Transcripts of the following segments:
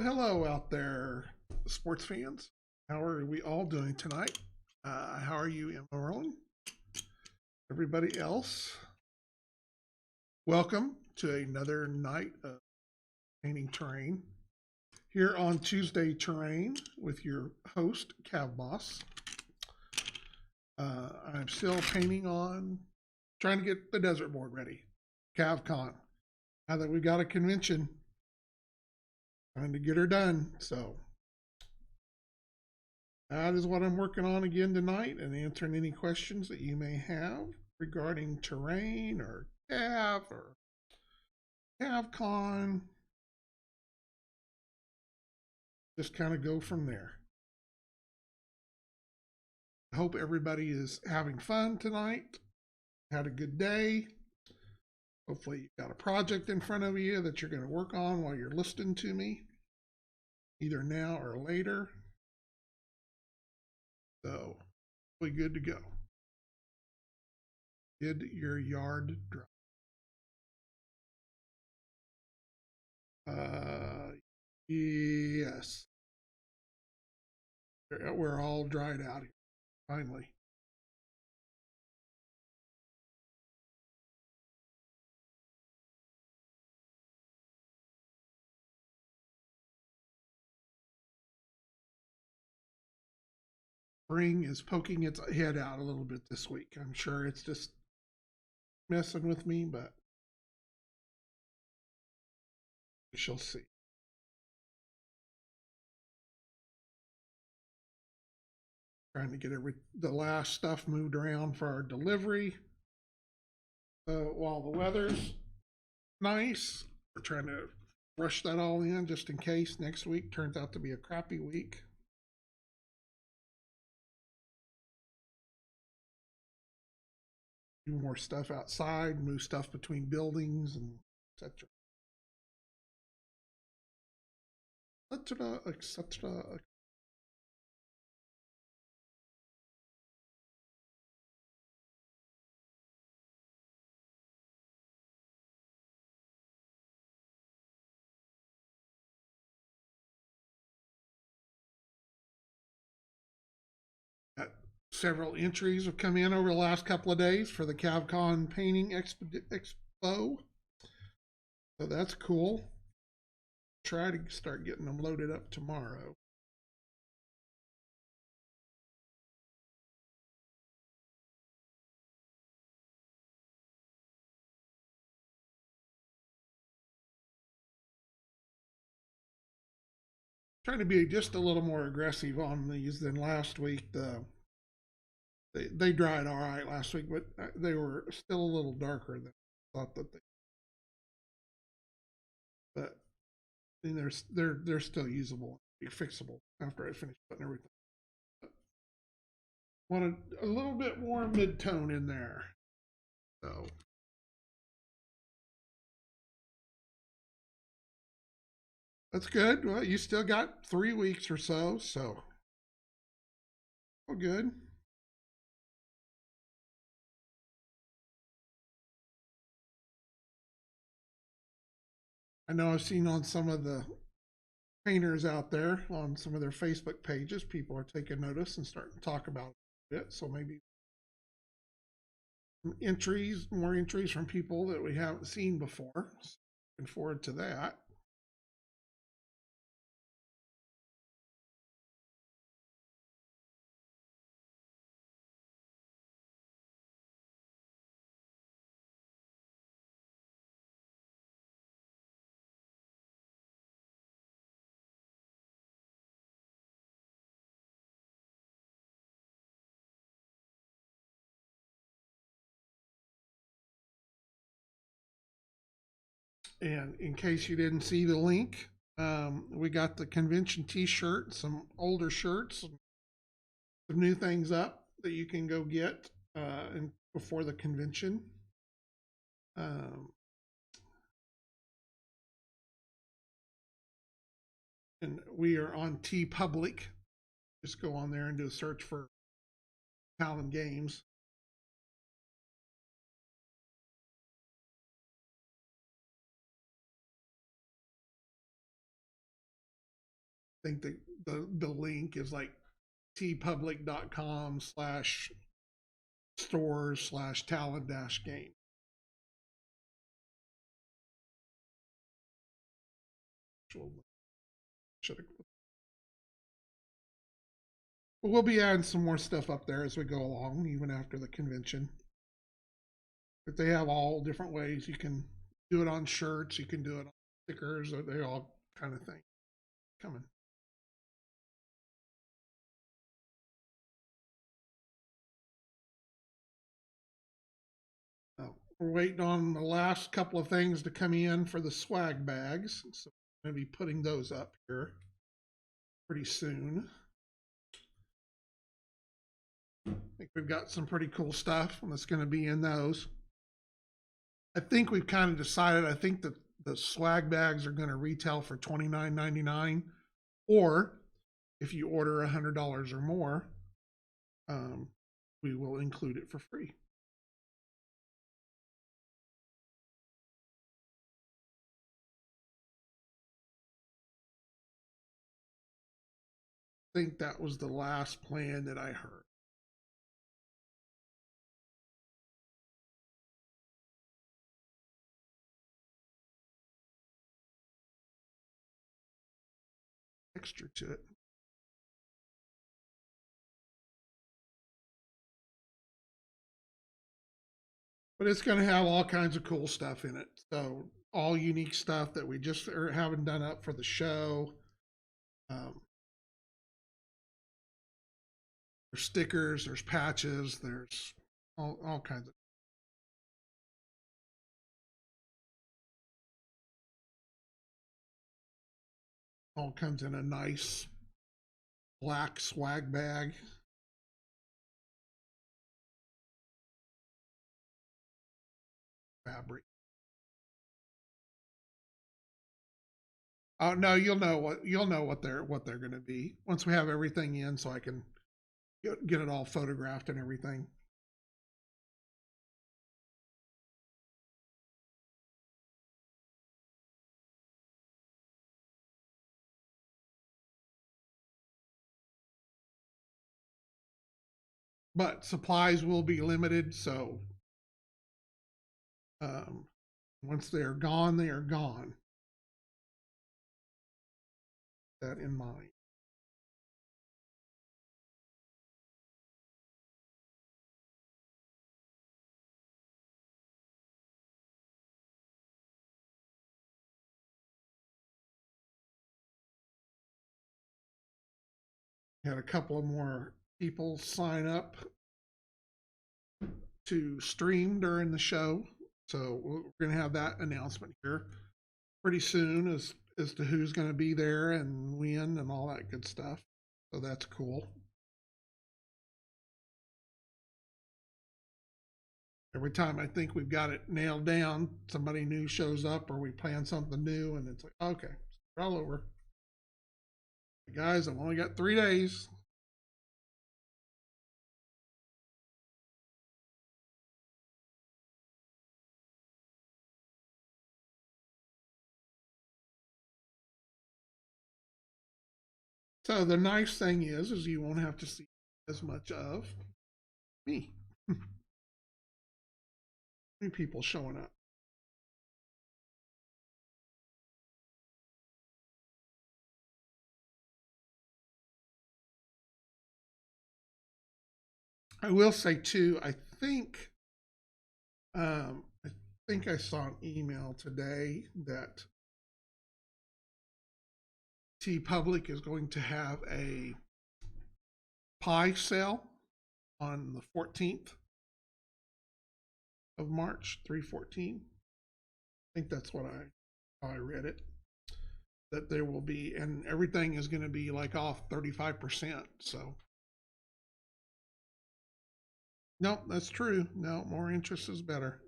Hello out there, sports fans. How are we all doing tonight? How are you in Maryland? Everybody else, welcome to another night of painting terrain here on Tuesday Terrain with your host, Cav Boss. I'm still painting on, trying to get the desert board ready, CAV-CON. Now that we've got a convention, trying to get her done. So that is what I'm working on again tonight, and answering any questions that you may have regarding terrain or CAV or CAV-CON. Just kind of go from there. I hope everybody is having fun tonight, had a good day. Hopefully you've got a project in front of you that you're going to work on while you're listening to me, either now or later. So we're good to go. Did your yard dry? Yes. We're all dried out here, finally. Spring is poking its head out a little bit this week. I'm sure it's just messing with me, but we shall see. Trying to get the last stuff moved around for our delivery. While the weather's nice, we're trying to rush that all in just in case next week turns out to be a crappy week. Do more stuff outside, move stuff between buildings, and etc. etc. etc. Several entries have come in over the last couple of days for the CAV-CON Painting Expo. So that's cool. Try to start getting them loaded up tomorrow. Trying to be just a little more aggressive on these than last week. They dried all right last week, but they were still a little darker than I thought that they. But I mean, they're still usable, fixable after I finish putting everything. But wanted a little bit more mid-tone in there, so. That's good. Well, you still got 3 weeks or so, so all good. I know I've seen on some of the painters out there on some of their Facebook pages, people are taking notice and starting to talk about it. So maybe entries, more entries from people that we haven't seen before. So looking forward to that. And in case you didn't see the link, we got the convention t-shirt, some older shirts, some new things up that you can go get before the convention. And we are on TeePublic. Just go on there and do a search for Calvin Games. think the link is like tpublic.com/stores/talent-game. Should have. We'll be adding some more stuff up there as we go along, even after the convention. But they have all different ways. You can do it on shirts, you can do it on stickers, or they all kind of thing coming. We're waiting on the last couple of things to come in for the swag bags. So I'm going to be putting those up here pretty soon. I think we've got some pretty cool stuff that's going to be in those. I think we've kind of decided, I think that the swag bags are going to retail for $29.99, or if you order $100 or more, we will include it for free. I think that was the last plan that I heard. Texture to it. But it's going to have all kinds of cool stuff in it. So all unique stuff that we just haven't done up for the show. There's stickers, there's patches, there's all kinds of. All comes in a nice black swag bag. Fabric. Oh no, you'll know what they're going to be once we have everything in, so I can get it all photographed and everything. But supplies will be limited, so once they are gone, they are gone. That in mind. Had a couple of more people sign up to stream during the show, so we're going to have that announcement here pretty soon as to who's going to be there and when and all that good stuff. So that's cool. Every time I think we've got it nailed down, somebody new shows up or we plan something new, and it's like, okay, we're all over. Guys, I've only got 3 days. So the nice thing is you won't have to see as much of me. New people showing up. I will say too, I think I saw an email today that TeePublic is going to have a pie sale on the 14th of March, 3/14. I think that's what I read it. That there will be, and everything is going to be like off 35%. So, no, that's true. No, more interest is better.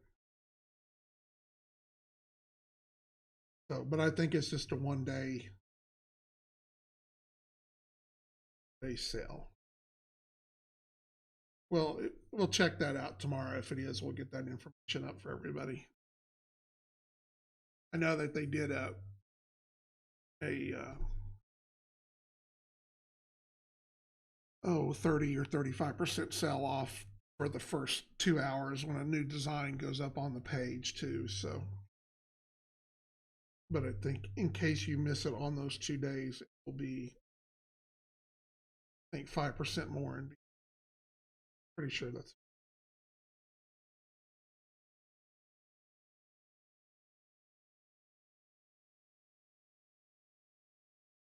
So, but I think it's just a 1 day sale. Well, we'll check that out tomorrow. If it is, we'll get that information up for everybody. I know that they did a 30 or 35% sell off for the first 2 hours when a new design goes up on the page too. So, but I think in case you miss it on those 2 days, it will be, I think, 5% more, and pretty sure that's.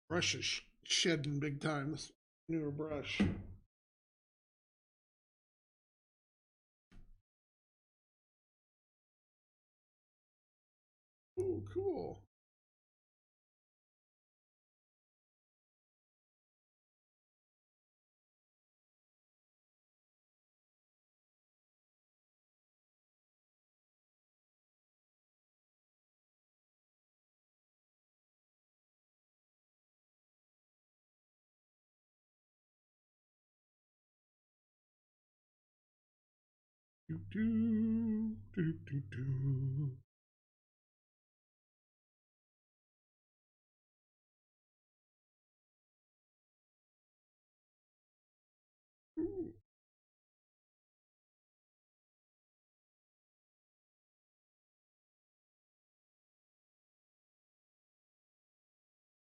Brush is shedding big time. This newer brush. Oh, cool. Do, do, do, do, do.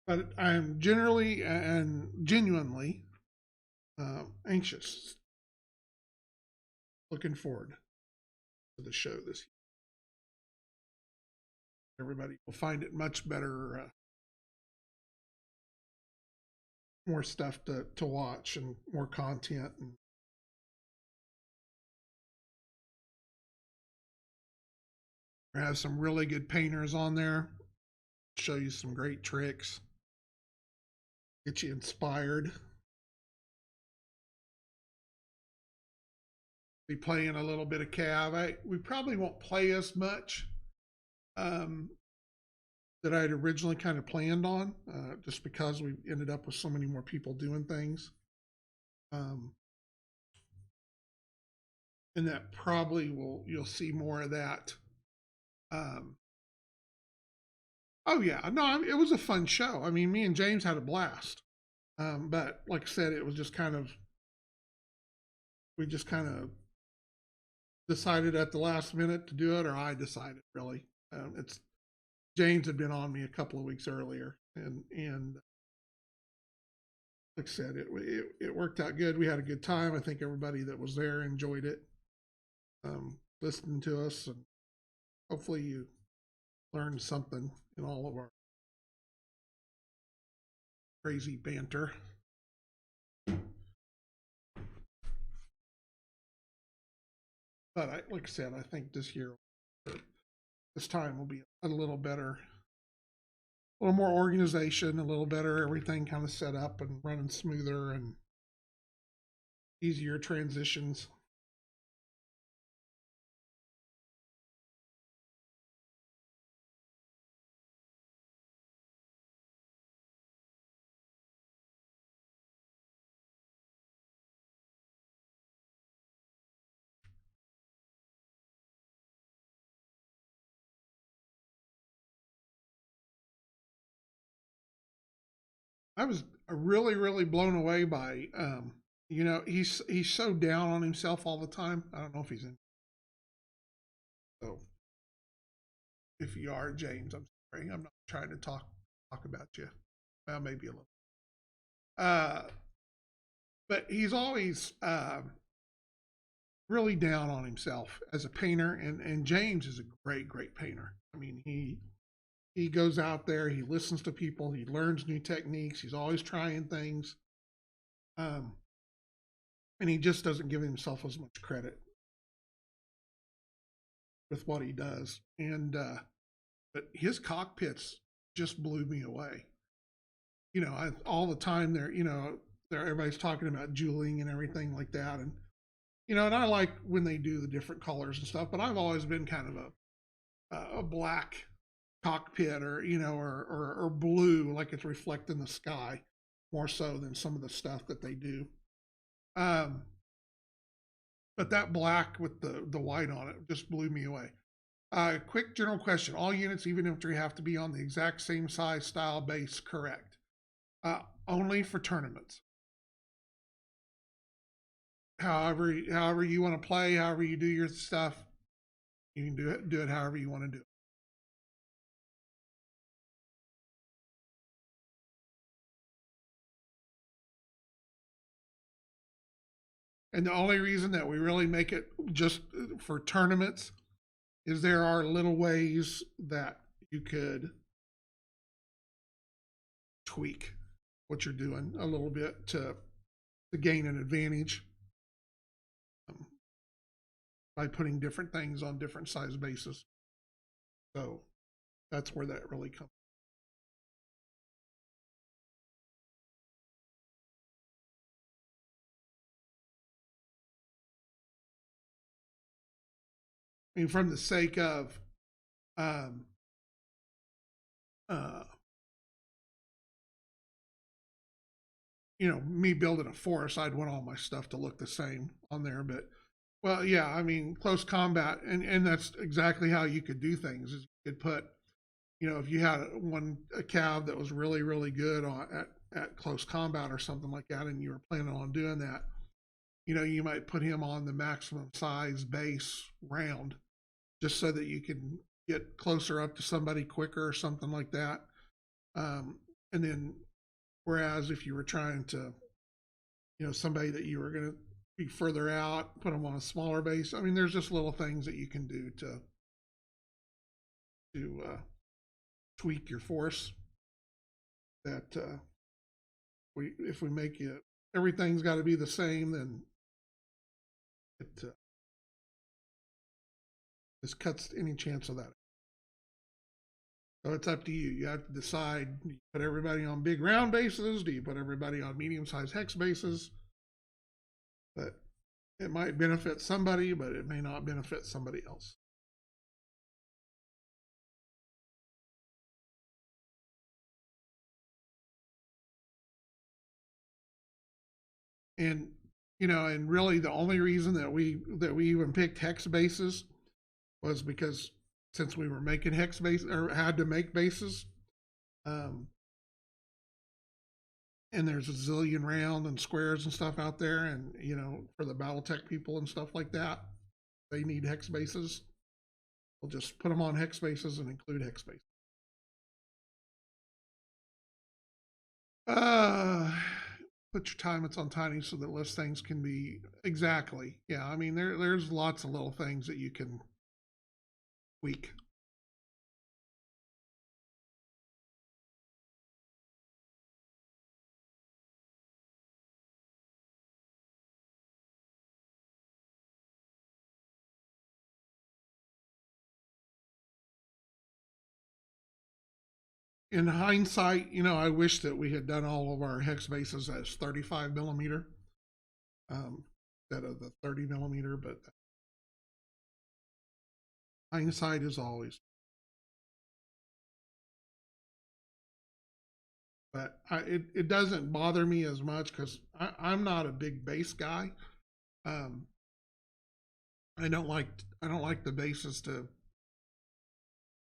But I'm generally and genuinely anxious, looking forward to the show this year. Everybody will find it much better, more stuff to watch and more content. And we have some really good painters on there, show you some great tricks, get you inspired. Be playing a little bit of CAV. We probably won't play as much that I had originally kind of planned on, just because we ended up with so many more people doing things. And that probably you'll see more of that. Oh yeah, no, it was a fun show. I mean, me and James had a blast. But like I said, it was just we just kind of decided at the last minute to do it, or I decided really. It's James had been on me a couple of weeks earlier, and like I said, it worked out good. We had a good time. I think everybody that was there enjoyed it, listening to us, and hopefully you learned something in all of our crazy banter. But like I said, I think this time will be a little better, a little more organization, a little better, everything kind of set up and running smoother and easier transitions. I was really, really blown away by, he's so down on himself all the time. I don't know if he's in. So if you are, James, I'm sorry. I'm not trying to talk about you. Well, maybe a little. Uh, but he's always really down on himself as a painter, and James is a great painter. I mean, he goes out there, he listens to people, he learns new techniques, he's always trying things, um, and he just doesn't give himself as much credit with what he does. And but his cockpits just blew me away. All the time everybody's talking about jeweling and everything like that, and and I like when they do the different colors and stuff. But I've always been kind of a black cockpit, or or blue, like it's reflecting the sky more so than some of the stuff that they do. Um, but that black with the white on it just blew me away. Quick general question: all units, even if they have to be on the exact same size, style, base, correct? Only for tournaments. however you want to play, however you do your stuff, you can do it however you want to do it. And the only reason that we really make it just for tournaments is there are little ways that you could tweak what you're doing a little bit to gain an advantage um, by putting different things on different size bases. So that's where that really comes. I mean, from the sake of um, uh, me building a forest, I'd want all my stuff to look the same on there. But well, yeah, I mean, close combat, and that's exactly how you could do things. Is you could put, if you had a CAV that was really really good at close combat or something like that, and you were planning on doing that, you might put him on the maximum size base round, just so that you can get closer up to somebody quicker or something like that. And then, whereas if you were trying to, somebody that you were going to be further out, put them on a smaller base. I mean, there's just little things that you can do to tweak your force. That if we make it, everything's got to be the same, then it just cuts any chance of that. So it's up to you. You have to decide: do you put everybody on big round bases? Do you put everybody on medium-sized hex bases? But it might benefit somebody, but it may not benefit somebody else. And and really the only reason that we even picked hex bases was because since we were making hex base or had to make bases, um, and there's a zillion round and squares and stuff out there, and for the BattleTech people and stuff like that, they need hex bases. We'll just put them on hex bases and include hex bases. Uh, put your time it's on tiny so that less things can be exactly. Yeah, I mean there's lots of little things that you can tweak. In hindsight, I wish that we had done all of our hex bases as 35 millimeter instead of the 30 millimeter, but hindsight is always. But it doesn't bother me as much because I'm not a big base guy. Um, I don't like the bases to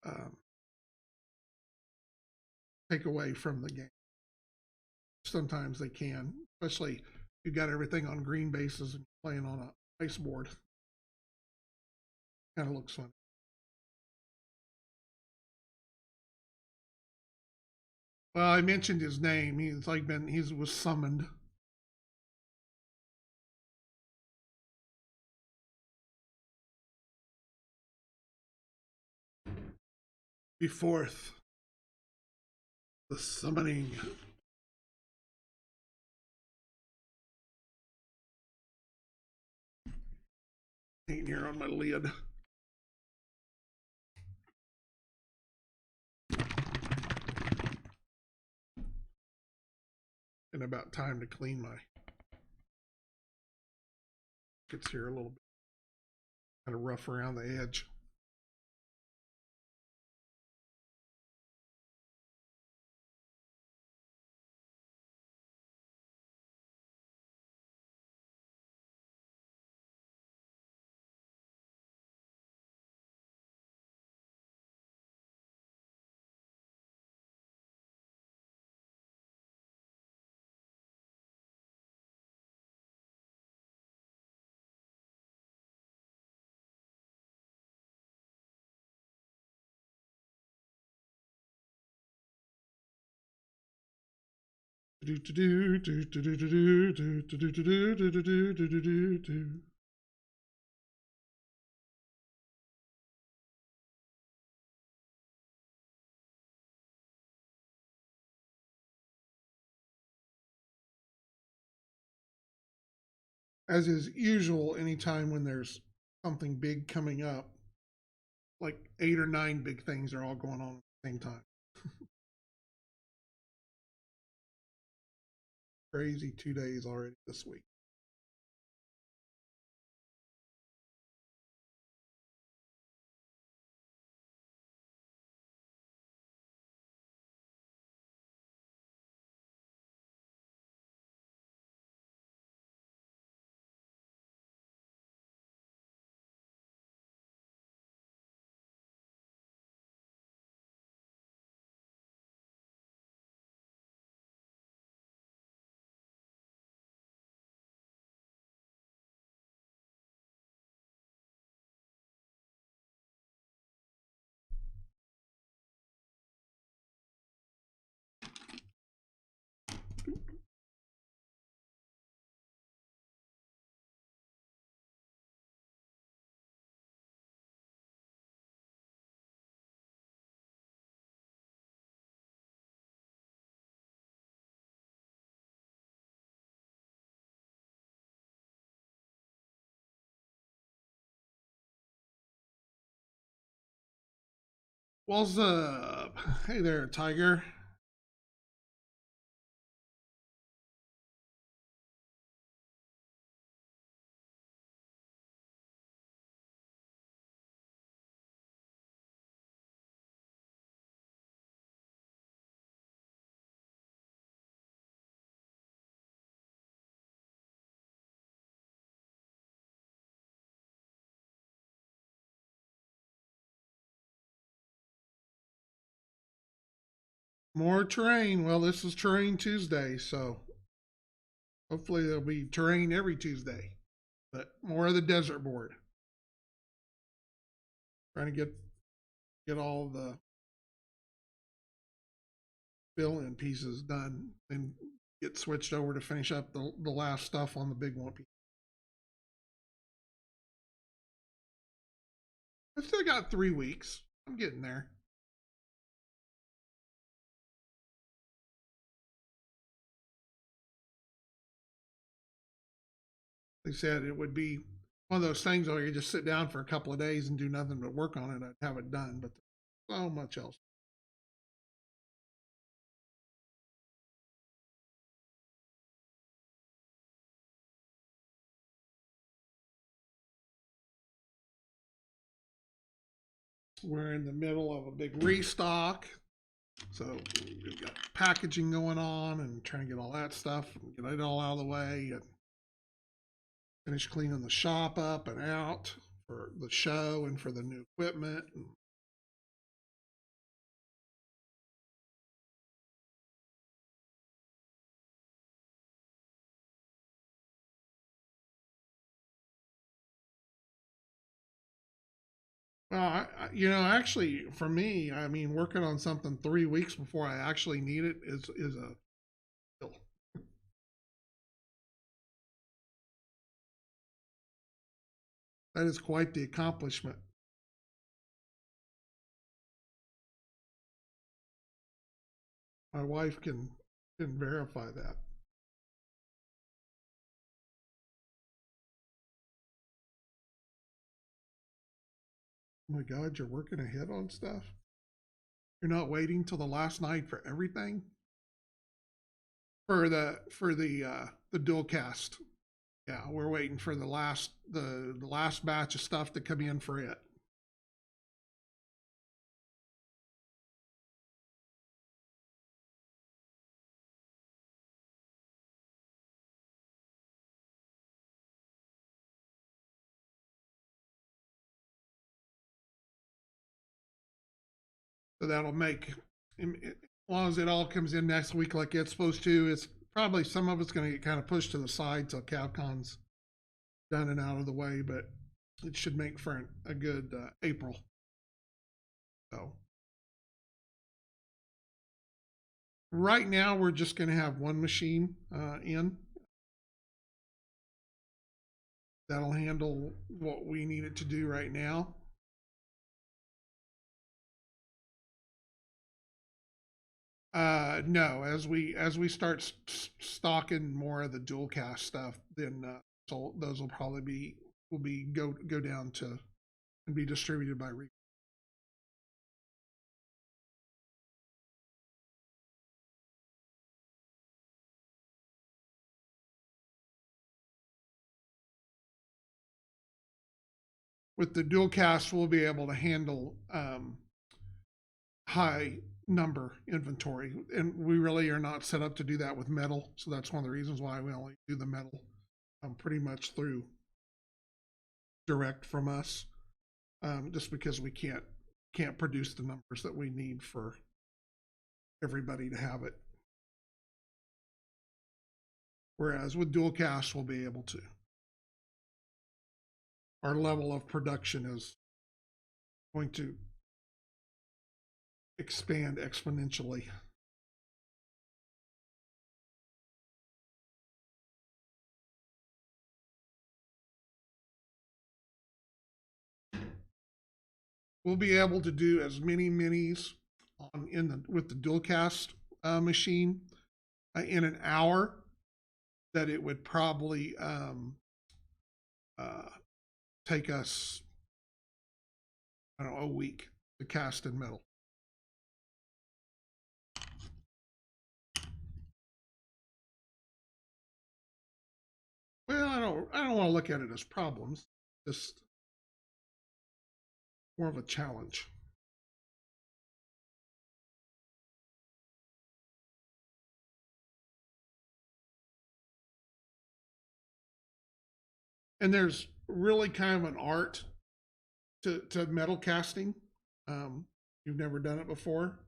um, take away from the game. Sometimes they can, especially if you've got everything on green bases and playing on a ice board. Kind of looks fun. Well, I mentioned his name. He was summoned. Be forth the summoning. Ain't here on my lid. And about time to clean my gets here a little bit. Kind of rough around the edge. As is usual, anytime when there's something big coming up, like 8 or 9 big things are all going on at the same time. Crazy 2 days already this week. What's up? Hey there, Tiger. More terrain. Well, this is Terrain Tuesday, so hopefully there'll be terrain every Tuesday. But more of the desert board. Trying to get all the fill-in pieces done and get switched over to finish up the last stuff on the big one. I've still got 3 weeks. I'm getting there. They said it would be one of those things where you just sit down for a couple of days and do nothing but work on it. I'd have it done, but there's so much else. We're in the middle of a big restock. So we've got packaging going on and trying to get all that stuff and get it all out of the way and finish cleaning the shop up and out for the show and for the new equipment. Well, actually, for me, I mean, working on something 3 weeks before I actually need it is a skill. That is quite the accomplishment. My wife can verify that. Oh my God, you're working ahead on stuff. You're not waiting till the last night for everything. For the dual cast. Yeah, we're waiting for the last batch of stuff to come in for it. So that'll make, as long as it all comes in next week like it's supposed to, it's probably some of it's going to get kind of pushed to the side till CAV-CON's done and out of the way, but it should make for a good April. So Right now, we're just going to have one machine in that'll handle what we need it to do right now. No, as we start stocking more of the dual cast stuff, then so those will probably be go down to and be distributed by re. With the dual cast, we'll be able to handle high number inventory, and we really are not set up to do that with metal. So that's one of the reasons why we only do the metal pretty much through direct from us, just because we can't produce the numbers that we need for everybody to have it. Whereas with dual cast, we'll be able to. Our level of production is going to expand exponentially. We'll be able to do as many minis with the dual cast machine in an hour that it would probably uh, take us, I don't know, a week to cast in metal. Well, I don't want to look at it as problems. Just more of a challenge. And there's really kind of an art to metal casting. You've never done it before,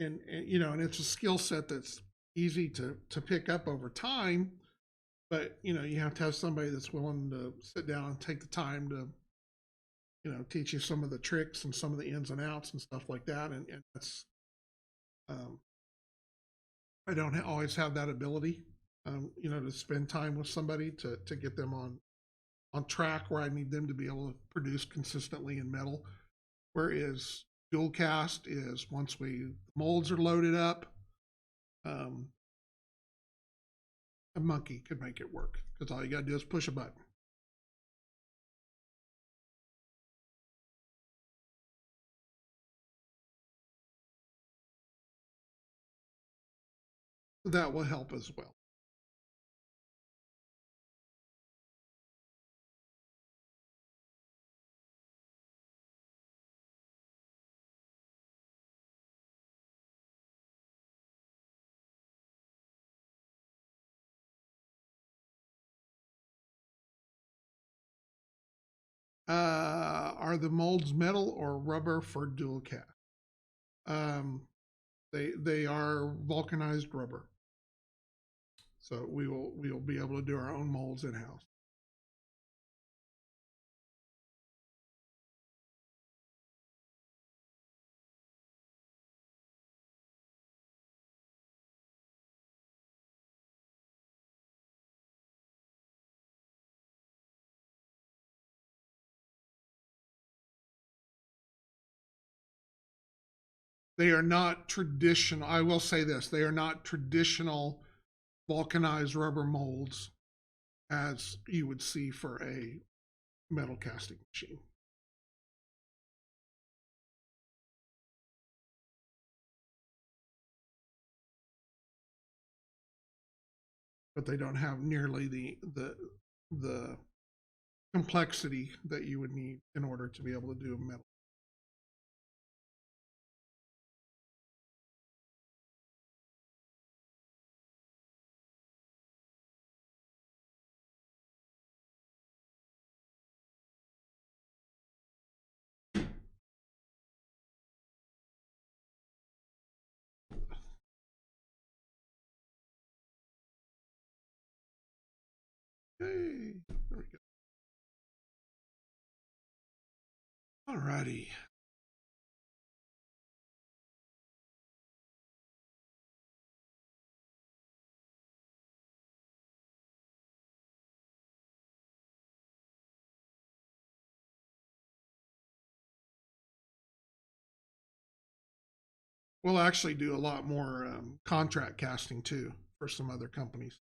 and and it's a skill set that's easy to pick up over time. But you have to have somebody that's willing to sit down and take the time to teach you some of the tricks and some of the ins and outs and stuff like that. And that's um, I don't always have that ability, to spend time with somebody to get them on track where I need them to be able to produce consistently in metal. Whereas dual cast is once molds are loaded up, um, a monkey could make it work because all you got to do is push a button. That will help as well. Are the molds metal or rubber for dual cast? Um, they are vulcanized rubber, so we will be able to do our own molds in house. They are not traditional. I will say this: they are not traditional vulcanized rubber molds as you would see for a metal casting machine. But they don't have nearly the complexity that you would need in order to be able to do metal. Hey, there we go. All righty. We'll actually do a lot more contract casting too for some other companies.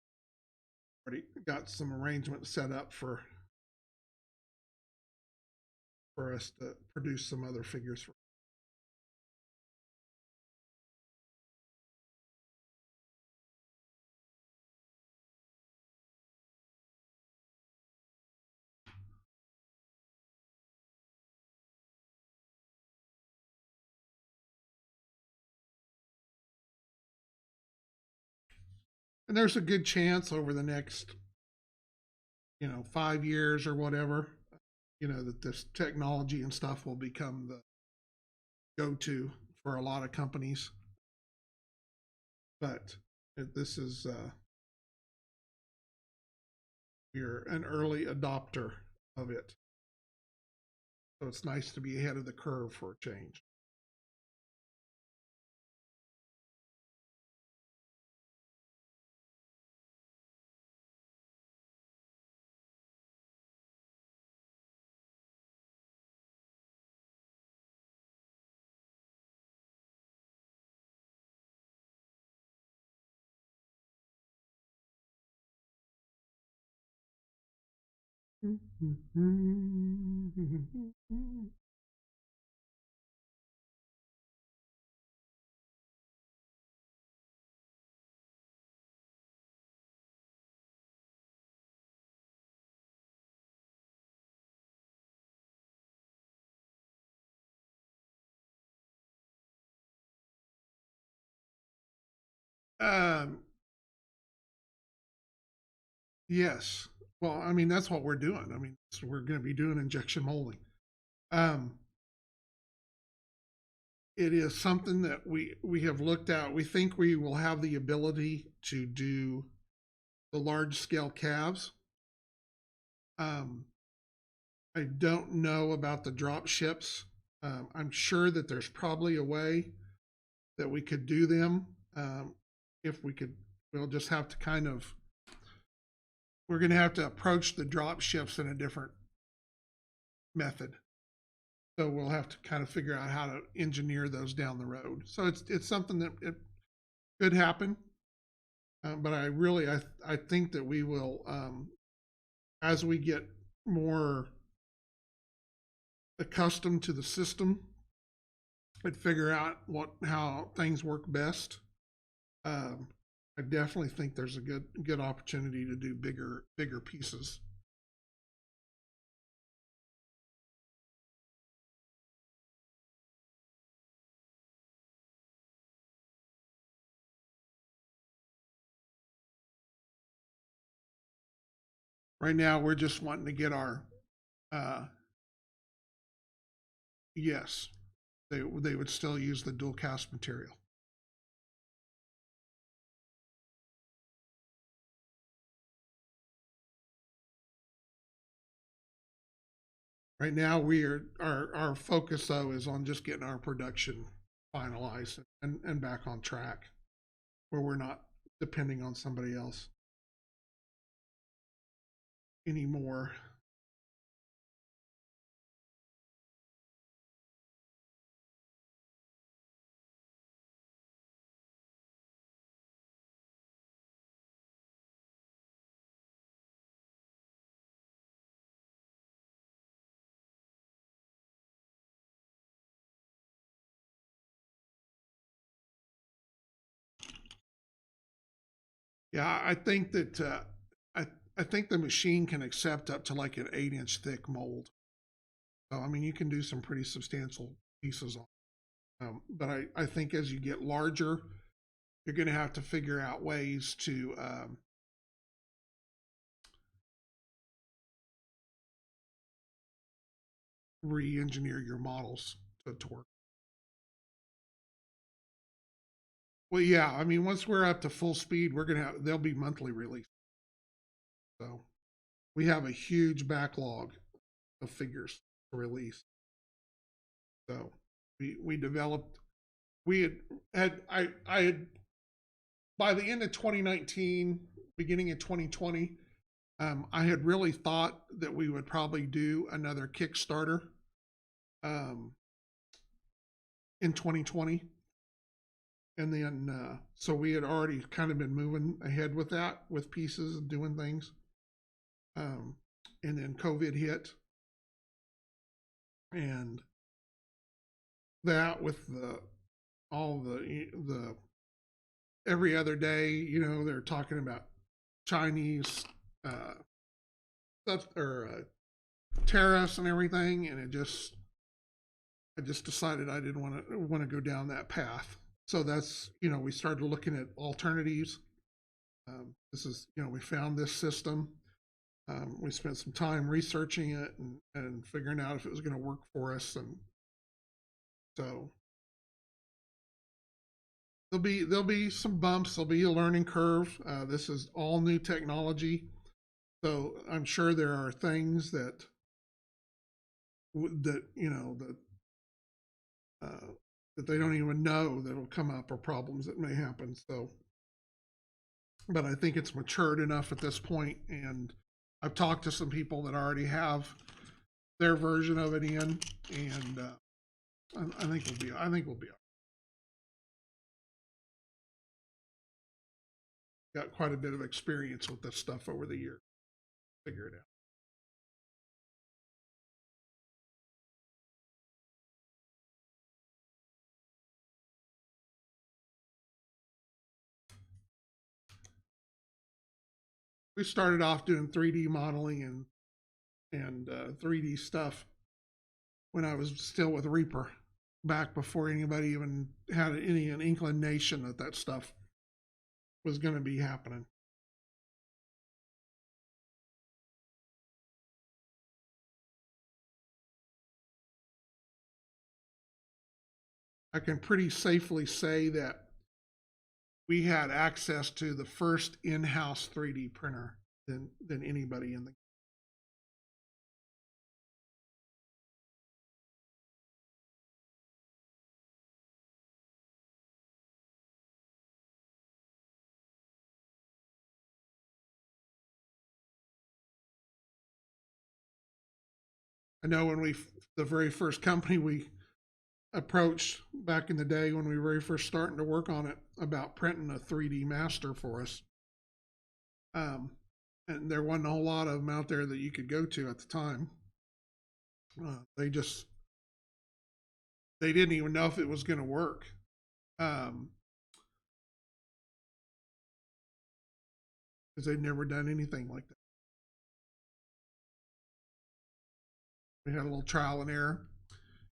Already got some arrangements set up for us to produce some other figures. And there's a good chance over the next, 5 years or whatever, that this technology and stuff will become the go-to for a lot of companies. But this is you're an early adopter of it, so it's nice to be ahead of the curve for a change. Um, yes. Well, I mean, that's what we're doing. I mean, so we're going to be doing injection molding. Um, it is something that we have looked at. We think we will have the ability to do the large scale calves. I don't know about the drop ships. I'm sure that there's probably a way that we could do them. If we could, we'll just have to we're going to have to approach the drop ships in a different method. So we'll have to kind of figure out how to engineer those down the road. So it's something that it could happen. But I think that we will, as we get more accustomed to the system and figure out how things work best, I definitely think there's a good opportunity to do bigger pieces. Right now, we're just wanting to get our yes, they would still use the dual cast material. Right now, our focus though is on just getting our production finalized and back on track, where we're not depending on somebody else anymore. Yeah, I think that I think the machine can accept up to like an 8-inch thick mold. So I mean, you can do some pretty substantial pieces on. But I think as you get larger, you're going to have to figure out ways to re-engineer your models to work. Well, yeah, I mean, once we're up to full speed, they'll be monthly release. So we have a huge backlog of figures to release. So we developed, I had, by the end of 2019, beginning of 2020, I had really thought that we would probably do another Kickstarter in 2020. And then, so we had already kind of been moving ahead with that, with pieces and doing things. And then COVID hit, and that with all the every other day, they're talking about Chinese stuff or tariffs and everything, and I just decided I didn't want to go down that path. So that's we started looking at alternatives. This is we found this system. We spent some time researching it and figuring out if it was going to work for us, and so there'll be some bumps. There'll be a learning curve. This is all new technology, so I'm sure there are things that that that they don't even know that'll come up, or problems that may happen. So, but I think it's matured enough at this point, and I've talked to some people that already have their version of it in, and I think we'll be got quite a bit of experience with this stuff over the years. Figure it out. We started off doing 3D modeling and 3D stuff when I was still with Reaper, back before anybody even had an inclination that that stuff was going to be happening. I can pretty safely say that we had access to the first in-house 3D printer than anybody in the. I know when the very first company we approached back in the day when we were very first starting to work on it about printing a 3D master for us. And there wasn't a whole lot of them out there that you could go to at the time. They didn't even know if it was going to work. Because they'd never done anything like that. We had a little trial and error.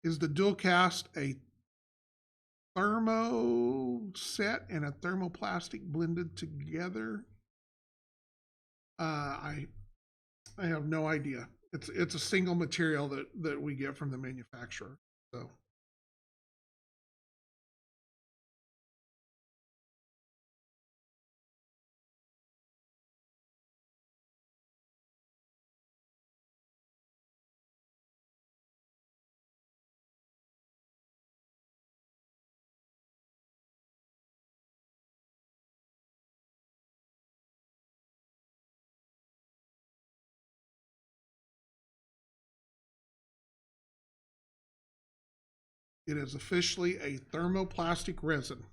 Is the dual cast a thermo set and a thermoplastic blended together? I have no idea. It's a single material that we get from the manufacturer. So it is officially a thermoplastic resin.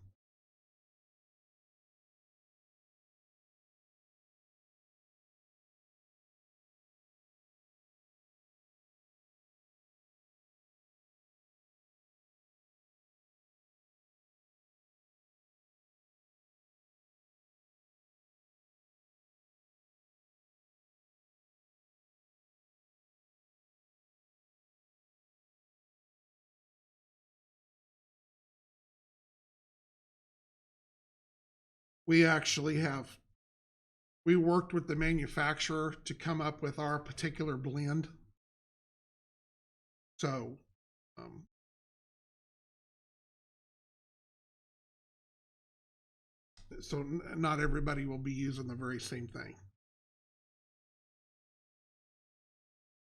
We actually have we worked with the manufacturer to come up with our particular blend. So so not everybody will be using the very same thing.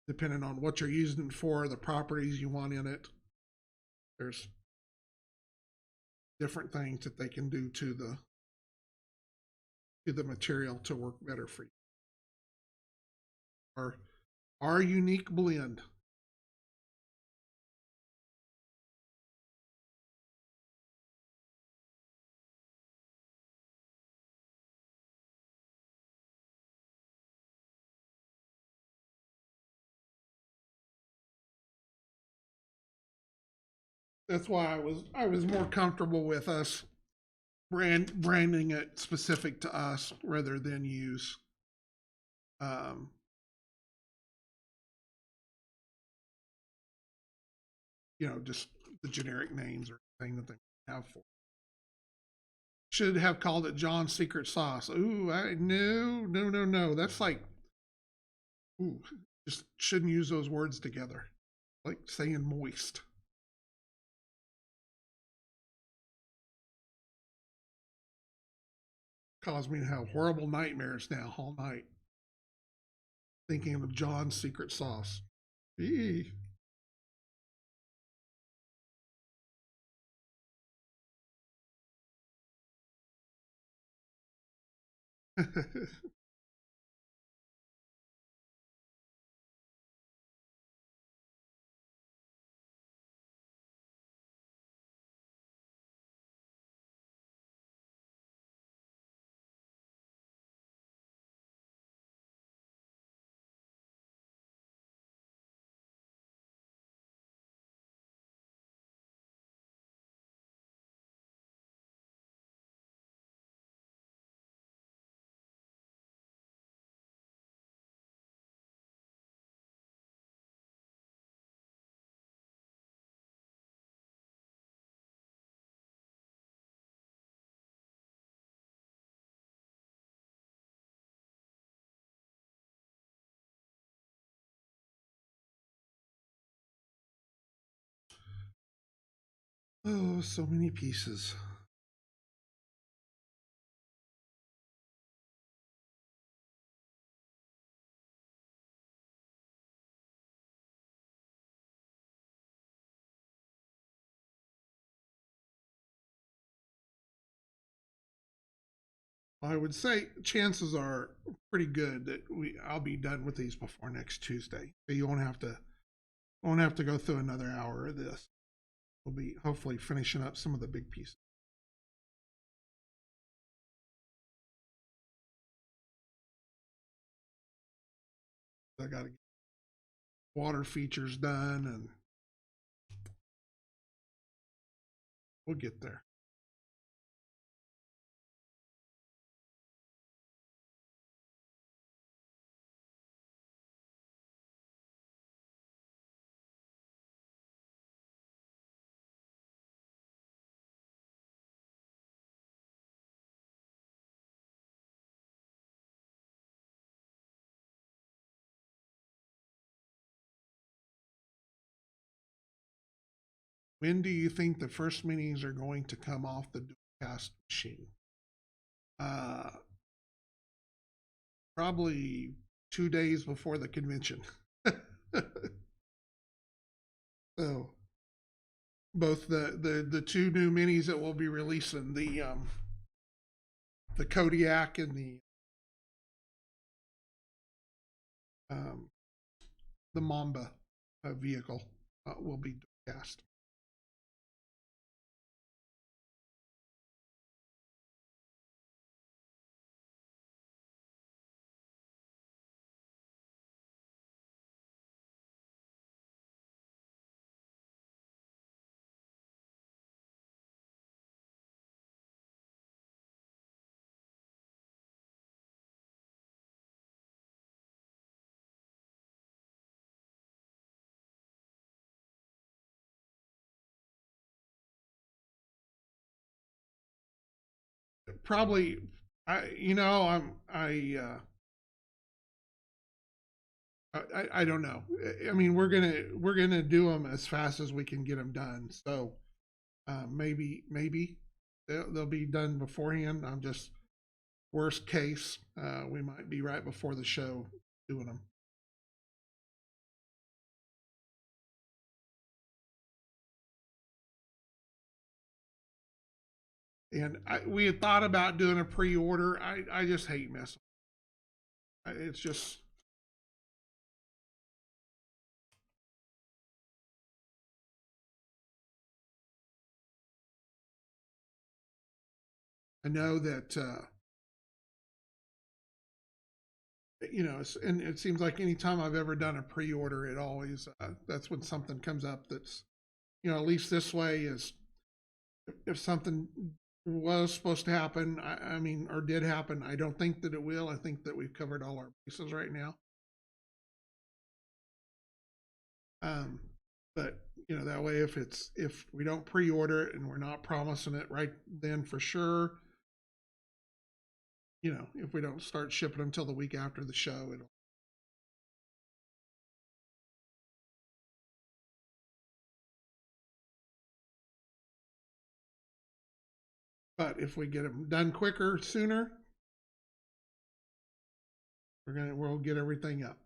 Depending on what you're using it for, the properties you want in it, there's different things that they can do to the material to work better for you. Our unique blend. That's why I was more comfortable with us branding it specific to us rather than use um, just the generic names or thing that they have for. Should have called it John's Secret Sauce. Ooh, no. That's like, ooh, just shouldn't use those words together. Like saying moist. Caused me to have horrible nightmares now all night thinking of John's Secret Sauce. Eee. Oh, so many pieces. I would say chances are pretty good that I'll be done with these before next Tuesday. So you won't have to go through another hour of this. We'll be hopefully finishing up some of the big pieces. I got to get water features done, and we'll get there. When do you think the first meetings are going to come off the cast machine? Uh, Probably 2 days before the convention. So both the two new minis that we'll be releasing, the Kodiak and um, the Mamba vehicle will be cast. Probably, I don't know. I mean, we're gonna do them as fast as we can get them done. So maybe they'll be done beforehand. I'm just worst case, we might be right before the show doing them. And we had thought about doing a pre-order. I just hate messing. It's just I know that and it seems like anytime I've ever done a pre-order, it always that's when something comes up that's at least this way is if something was supposed to happen, I mean, or did happen, I don't think that it will. I think that we've covered all our bases right now. But that way, if we don't pre-order it and we're not promising it right then for sure, if we don't start shipping them until the week after the show, it'll. But if we get them done quicker, sooner, we'll get everything up.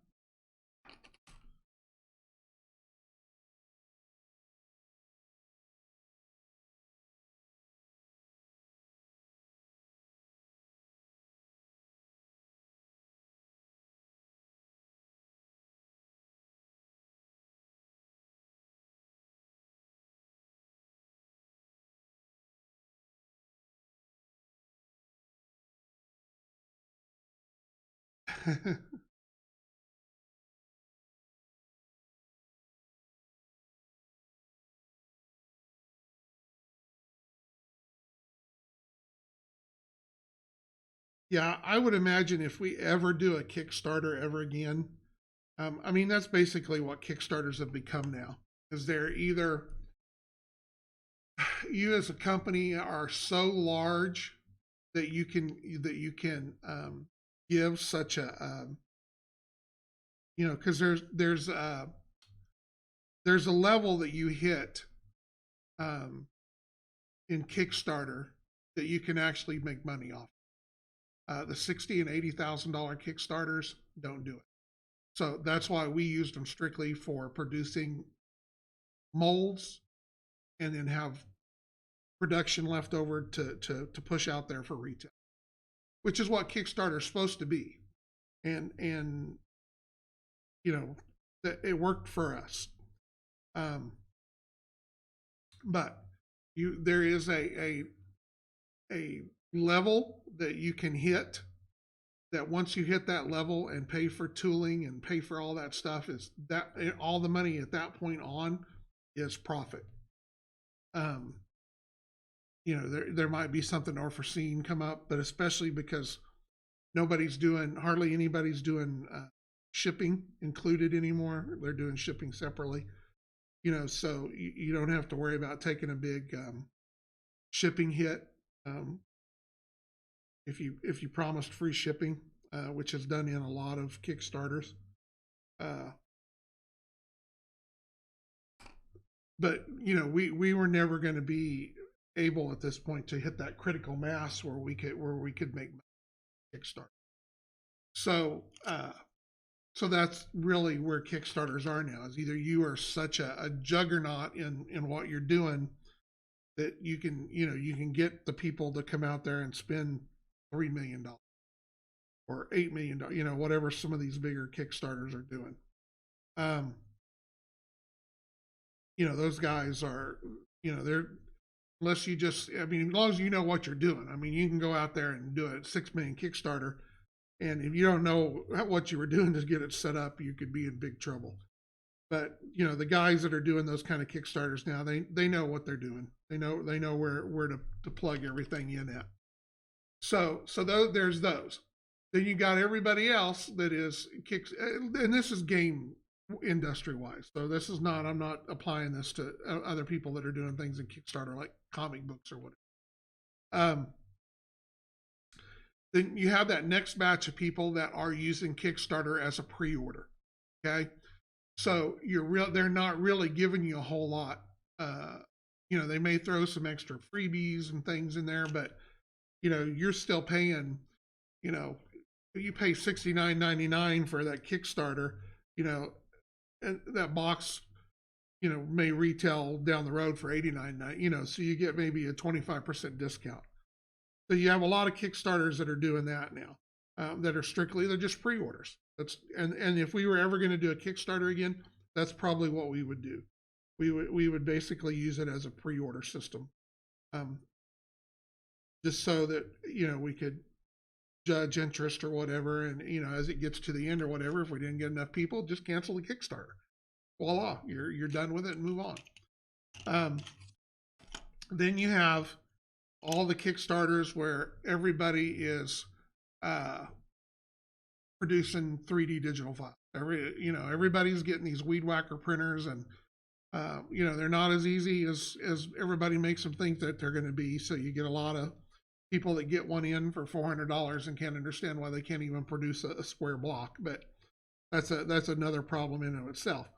Yeah, I would imagine if we ever do a Kickstarter ever again, I mean, that's basically what Kickstarters have become now. Is they're either you as a company are so large that you can give such a because there's a level that you hit um, in Kickstarter that you can actually make money off. The $60,000 and $80,000 Kickstarters don't do it. So that's why we used them strictly for producing molds and then have production left over to push out there for retail, which is what Kickstarter is supposed to be. And it worked for us. But there is a level that you can hit, that once you hit that level and pay for tooling and pay for all that stuff, is that all the money at that point on is profit. There might be something unforeseen come up, but especially because hardly anybody's doing shipping included anymore. They're doing shipping separately. So you don't have to worry about taking a big shipping hit if you promised free shipping, which is done in a lot of Kickstarters. But we were never going to be able at this point to hit that critical mass where we could make Kickstarter. So that's really where Kickstarters are now. Is either you are such a juggernaut in what you're doing that you can get the people to come out there and spend $3 million or $8 million, whatever some of these bigger Kickstarters are doing. Those guys are, they're, unless you just, I mean, as long as you know what you're doing. I mean, you can go out there and do a 6 million Kickstarter, and if you don't know what you were doing to get it set up, you could be in big trouble. But the guys that are doing those kind of Kickstarters now, they know what they're doing. They know where to plug everything in at. So there's those. Then you got everybody else that is kicks, and this is game industry wise. So this is not, I'm not applying this to other people that are doing things in Kickstarter like comic books or whatever. Then you have that next batch of people that are using Kickstarter as a pre-order. Okay. So they're not really giving you a whole lot. They may throw some extra freebies and things in there, but you're still paying, you pay $69.99 for that Kickstarter, and that box, may retail down the road for $89.99, so you get maybe a 25% discount. So you have a lot of Kickstarters that are doing that now, that are they're just pre-orders. And if we were ever going to do a Kickstarter again, that's probably what we would do. We would basically use it as a pre-order system, just so that we could judge interest or whatever, and as it gets to the end or whatever, if we didn't get enough people, just cancel the Kickstarter. Voila, you're done with it and move on. Um, then you have all the Kickstarters where everybody is uh, producing 3D digital files. Everybody's getting these weed whacker printers, and they're not as easy as everybody makes them think that they're going to be. So you get a lot of people that get one in for $400 and can't understand why they can't even produce a square block. But that's another problem in and of itself.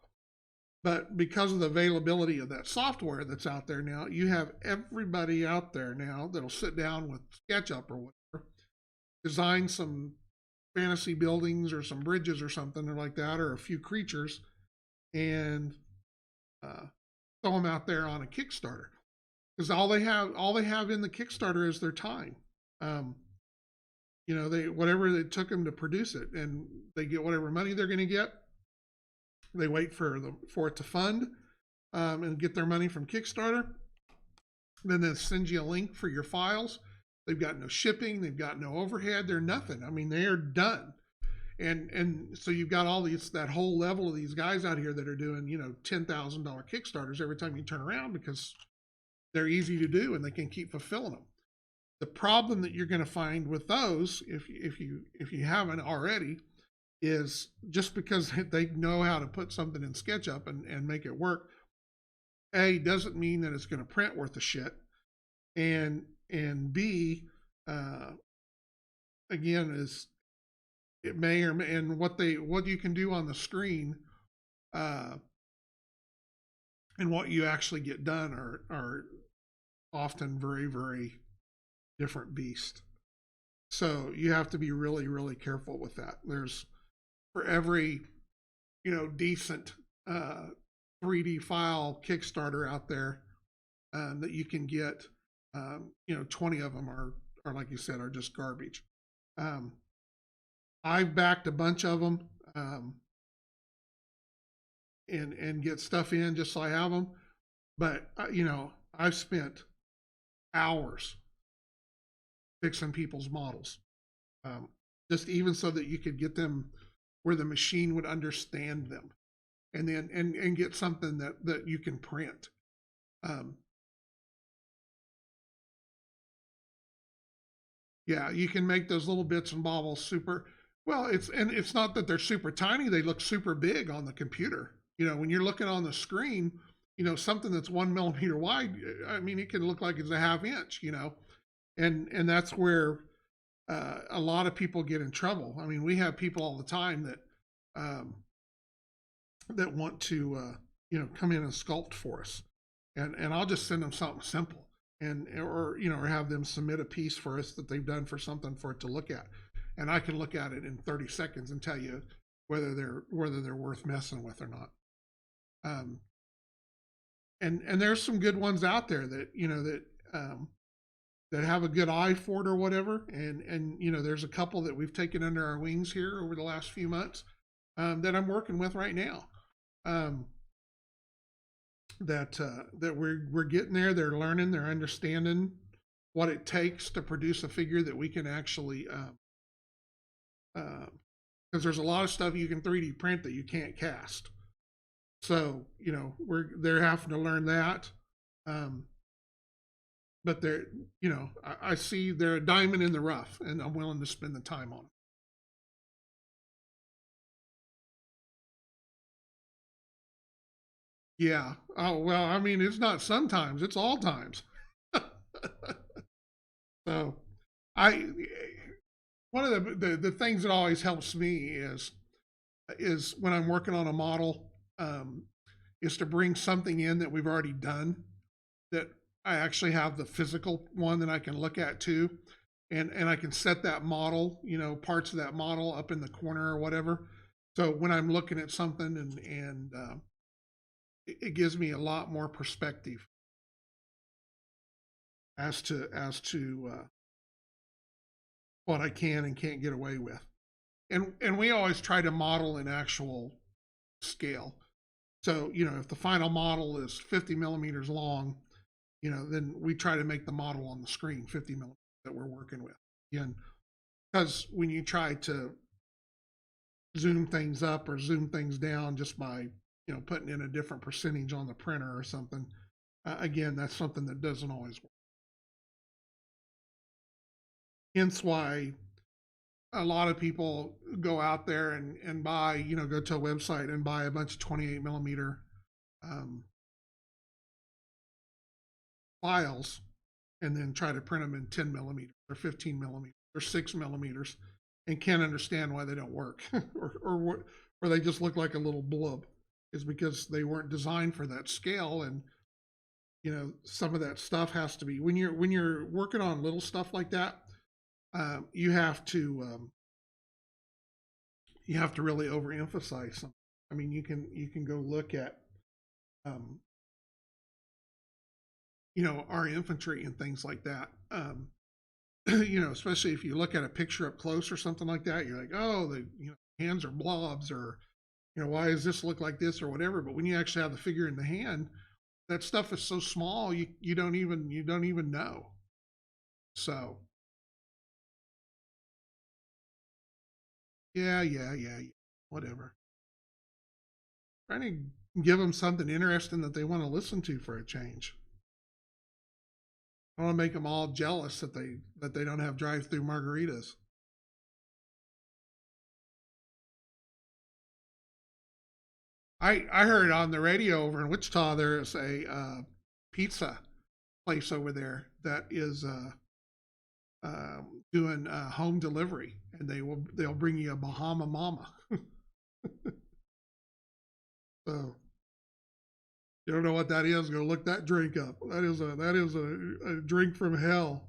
But because of the availability of that software that's out there now, you have everybody out there now that'll sit down with SketchUp or whatever, design some fantasy buildings or some bridges or something like that, or a few creatures, and uh, throw them out there on a Kickstarter. Because all they have in the Kickstarter is their time. Um, they whatever it took them to produce it, and they get whatever money they're going to get. They wait for it to fund and get their money from Kickstarter. Then they send you a link for your files. They've got no shipping. They've got no overhead. They're nothing. I mean, they are done. And so you've got that whole level of these guys out here that are doing $10,000 Kickstarters every time you turn around because they're easy to do and they can keep fulfilling them. The problem that you're going to find with those, if you haven't already, is just because they know how to put something in SketchUp and make it work, A, doesn't mean that it's going to print worth a shit, and B, again, is it may or may, and what you can do on the screen, and what you actually get done are often very, very different beast. So you have to be really, really careful with that. There's for every decent 3D file Kickstarter out there that you can get, 20 of them are like you said are just garbage. I've backed a bunch of them and get stuff in just so I have them, but I've spent hours fixing people's models, just even so that you could get them where the machine would understand them, and then and get something that you can print. Yeah, you can make those little bits and bobbles super well. It's not that they're super tiny; they look super big on the computer. When you're looking on the screen, something that's 1 millimeter wide. I mean, it can look like it's a half inch. And that's where a lot of people get in trouble. I mean, we have people all the time that want to come in and sculpt for us, and I'll just send them something simple, or have them submit a piece for us that they've done for something for it to look at, and I can look at it in 30 seconds and tell you whether they're worth messing with or not. And there's some good ones out there that have a good eye for it or whatever. And there's a couple that we've taken under our wings here over the last few months that I'm working with right now. That we're getting there. They're learning. They're understanding what it takes to produce a figure that we can actually. Because there's a lot of stuff you can 3D print that you can't cast. So they're having to learn that. But I see they're a diamond in the rough, and I'm willing to spend the time on it. Yeah. Oh well, I mean, it's not sometimes; it's all times. So, I one of the things that always helps me is when I'm working on a model, is to bring something in that we've already done that I actually have the physical one that I can look at too. And I can set that model, parts of that model up in the corner or whatever. So when I'm looking at something and it gives me a lot more perspective as to what I can and can't get away with. And we always try to model in actual scale. So if the final model is 50 millimeters long, then we try to make the model on the screen 50 millimeters that we're working with. Again, because when you try to zoom things up or zoom things down just by putting in a different percentage on the printer or something, Again, that's something that doesn't always work. Hence why a lot of people go out there and buy, go to a website and buy a bunch of 28 millimeter um, files and then try to print them in 10 millimeters or 15 millimeters or 6 millimeters and can't understand why they don't work or they just look like a little blub. Is because they weren't designed for that scale. And some of that stuff has to be, when you're working on little stuff like that, you have to really overemphasize something. I mean, you can go look at um, our infantry and things like that. Especially if you look at a picture up close or something like that, you're like, oh, the hands are blobs, or why does this look like this or whatever. But when you actually have the figure in the hand, that stuff is so small you don't even know. So yeah, whatever. Trying to give them something interesting that they want to listen to for a change. I want to make them all jealous that they don't have drive-through margaritas. I heard on the radio over in Wichita there's a pizza place over there that is doing home delivery, and they'll bring you a Bahama Mama. So you don't know what that is? Go look that drink up. That is a drink from hell.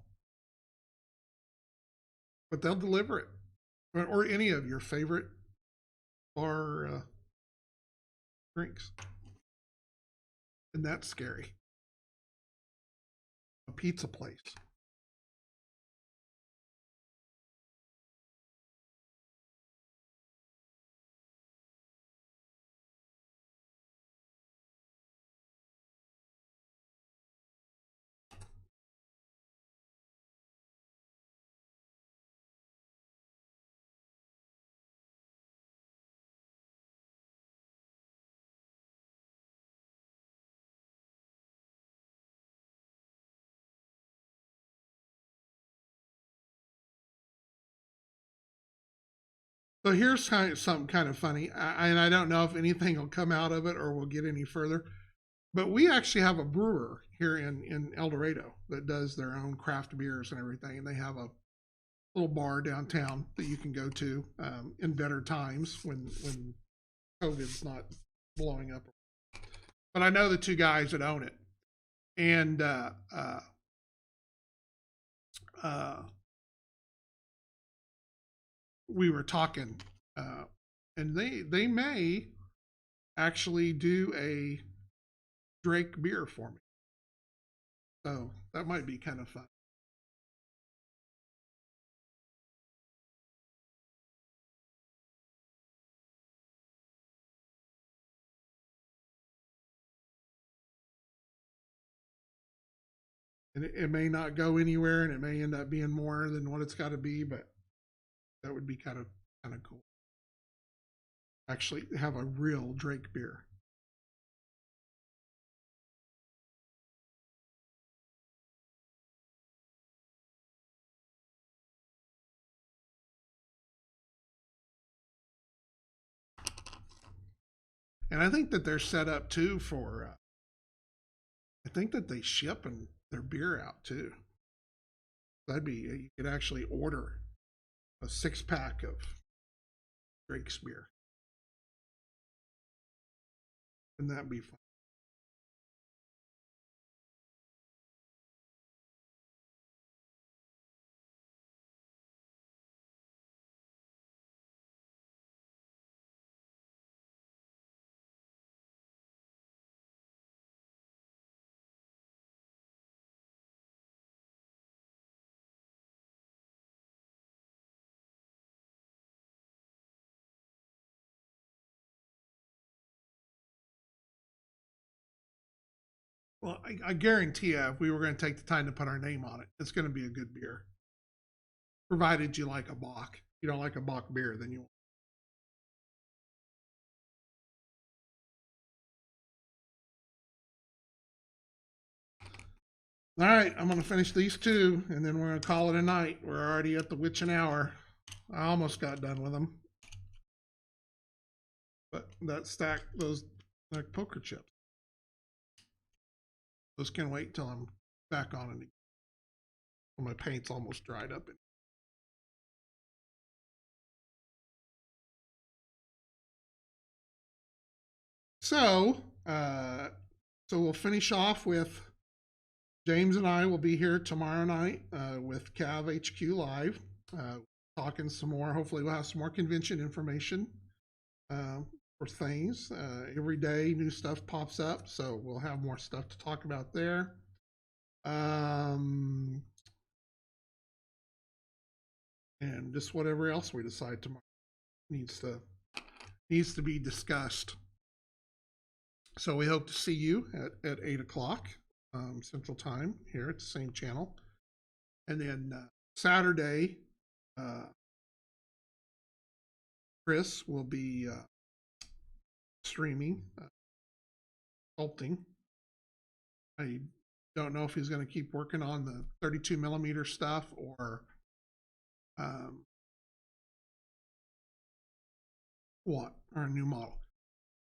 But they'll deliver it, or any of your favorite bar drinks, and that's scary. A pizza place. So here's something kind of funny, and I don't know if anything will come out of it or we'll get any further. But we actually have a brewer here in El Dorado that does their own craft beers and everything, and they have a little bar downtown that you can go to in better times when COVID's not blowing up. But I know the two guys that own it, and uh, we were talking, and they may actually do a Drake beer for me, so that might be kind of fun. And it may not go anywhere, and it may end up being more than what it's got to be, but that would be kind of cool. Actually, have a real Drake beer. And I think that they're set up too for. I think that they ship and their beer out too. That'd be, you could actually order a 6 pack of Drake's beer, and that'd be fun. Well, I guarantee you, if we were going to take the time to put our name on it, it's going to be a good beer, provided you like a Bock. If you don't like a Bock beer, then you. All right, I'm going to finish these two, and then we're going to call it a night. We're already at the witching hour. I almost got done with them. But that stack, those like poker chips, those can wait till I'm back on it. My paint's almost dried up. So we'll finish off with James and I will be here tomorrow night with CAV-HQ Live, talking some more. Hopefully, we'll have some more convention information for things. Every day, new stuff pops up, so we'll have more stuff to talk about there. And just whatever else we decide tomorrow needs to be discussed. So we hope to see you at 8 o'clock Central Time here at the same channel. And then Saturday, Chris will be streaming, sculpting. I don't know if he's going to keep working on the 32 millimeter stuff or what, our new model.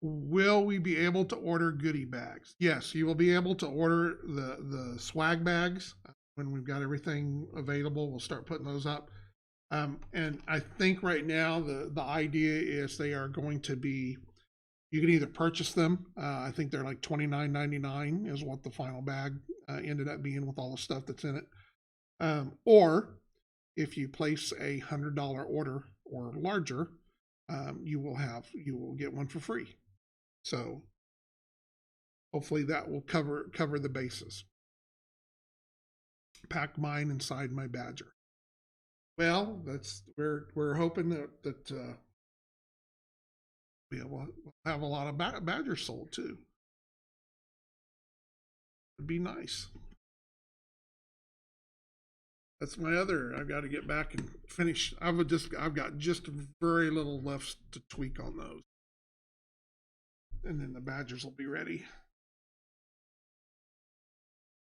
Will we be able to order goodie bags? Yes, you will be able to order the swag bags when we've got everything available. We'll start putting those up. And I think right now the idea is they are going to be, you can either purchase them. I think they're like $29.99 is what the final bag ended up being with all the stuff that's in it. Or if you place a $100 order or larger, you will get one for free. So hopefully that will cover the bases. Pack mine inside my Badger. Well, we're hoping that we'll have a lot of Badgers sold too. It'd be nice. That's my other. I've got to get back and finish. I've got just very little left to tweak on those, and then the Badgers will be ready.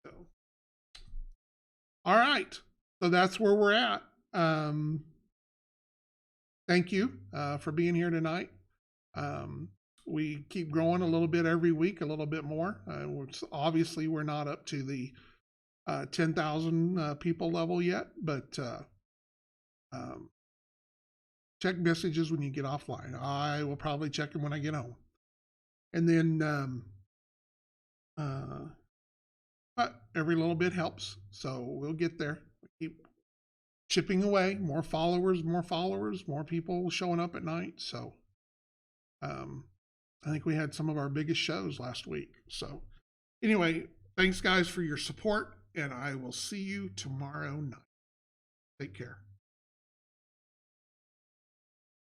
So, all right. So that's where we're at. Thank you for being here tonight. We keep growing a little bit every week, a little bit more. Obviously, we're not up to the 10,000 people level yet, but check messages when you get offline. I will probably check them when I get home. And then, but every little bit helps. So we'll get there. We keep chipping away. More followers, more people showing up at night. So I think we had some of our biggest shows last week. So anyway, thanks guys for your support, and I will see you tomorrow night. Take care.